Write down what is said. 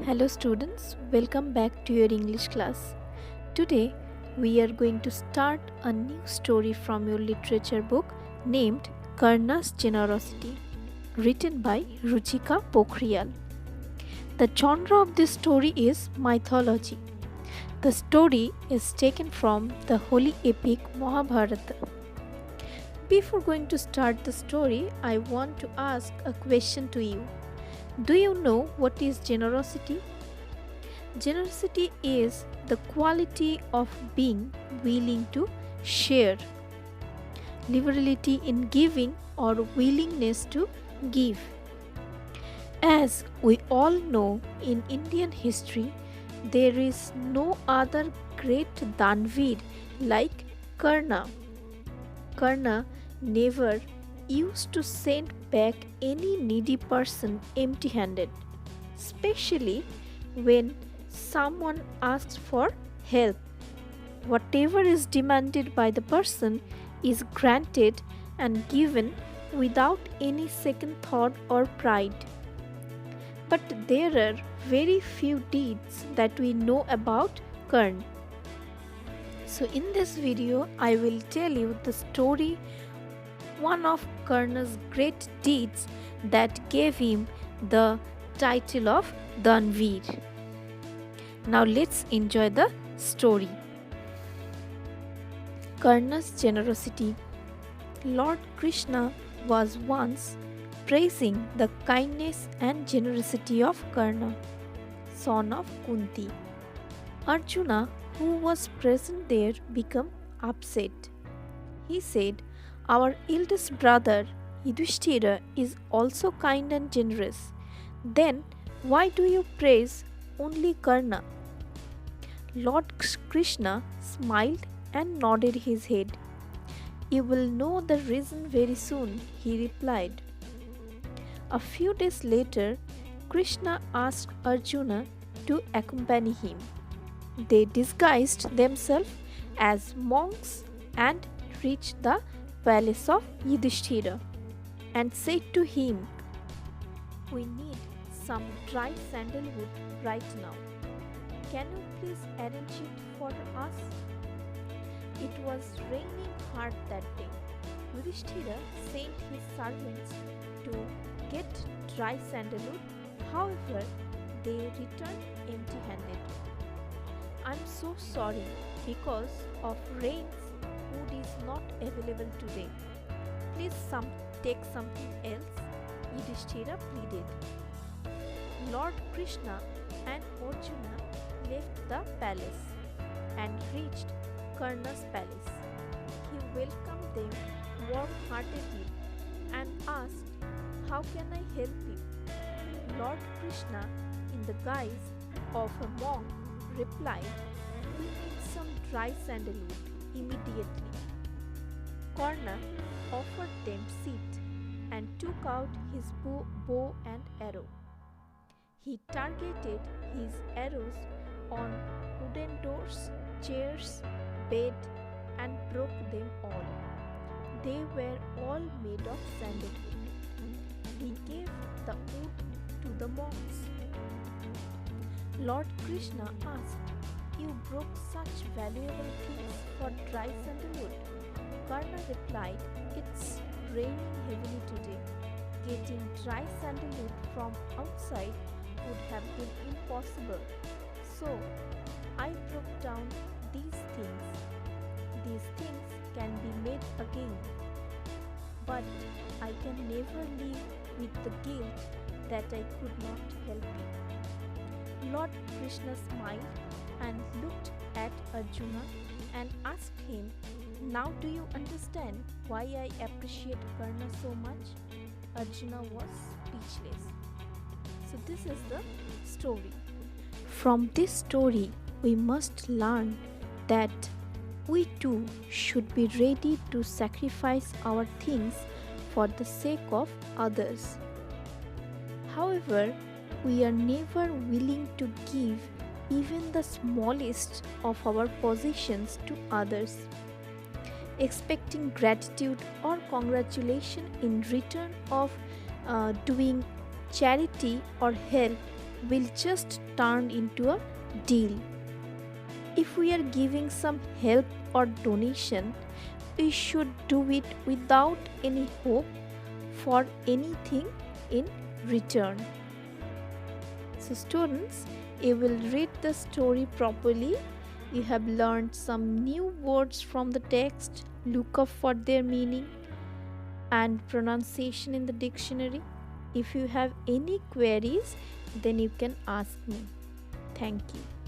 Hello students, welcome back to your English class. Today we are going to start a new story from your literature book named Karna's Generosity, written by Ruchika Pokhriyal. The genre of this story is mythology. The story is taken from the holy epic Mahabharata. Before going to start the story, I want to ask a question to you. Do you know what is generosity? Generosity is the quality of being willing to share, liberality in giving, or willingness to give. As we all know, in Indian history, there is no other great Danveer like Karna. Karna never used to send back any needy person empty handed, especially when someone asks for help. Whatever is demanded by the person is granted and given without any second thought or pride. But there are very few deeds that we know about Karn. So in this video I will tell you the story one of Karna's great deeds that gave him the title of Danveer. Now let's enjoy the story. Karna's generosity. Lord Krishna was once praising the kindness and generosity of Karna, son of Kunti. Arjuna, who was present there, became upset. He said, "Our eldest brother Yudhishthira is also kind and generous. Then why do you praise only Karna?" Lord Krishna smiled and nodded his head. "You will know the reason very soon," he replied. A few days later, Krishna asked Arjuna to accompany him. They disguised themselves as monks and reached the palace of Yudhishthira and said to him, "We need some dry sandalwood right now. Can you please arrange it for us?" It was raining hard that day. Yudhishthira sent his servants to get dry sandalwood. However, they returned empty handed. "I'm so sorry, because of rains, wood is not available today. Please take something else," Yudhishthira pleaded. Lord Krishna and Arjuna left the palace and reached Karna's palace. He welcomed them warm-heartedly and asked, "How can I help you?" Lord Krishna, in the guise of a monk, replied, "We need some dry sandalwood immediately." Karna offered them seat and took out his bow and arrow. He targeted his arrows on wooden doors, chairs, bed, and broke them all. They were all made of sandalwood. He gave the wood to the monks. Lord Krishna asked, "You broke such valuable things for dry sandalwood?" Karna replied, "It's raining heavily today. Getting dry sandalwood from outside would have been impossible. So I broke down these things. These things can be made again. But I can never live with the guilt that I could not help you." Lord Krishna smiled and looked at Arjuna and asked him, "Now do you understand why I appreciate Karna so much?" Arjuna was speechless. So this is the story. From this story, we must learn that we too should be ready to sacrifice our things for the sake of others. However, we are never willing to give even the smallest of our possessions to others, expecting gratitude or congratulation in return of doing charity or help will just turn into a deal. If we are giving some help or donation, we should do it without any hope for anything in return. So, students, you will read the story properly. You have learned some new words from the text. Look up for their meaning and pronunciation in the dictionary. If you have any queries, then you can ask me. Thank you.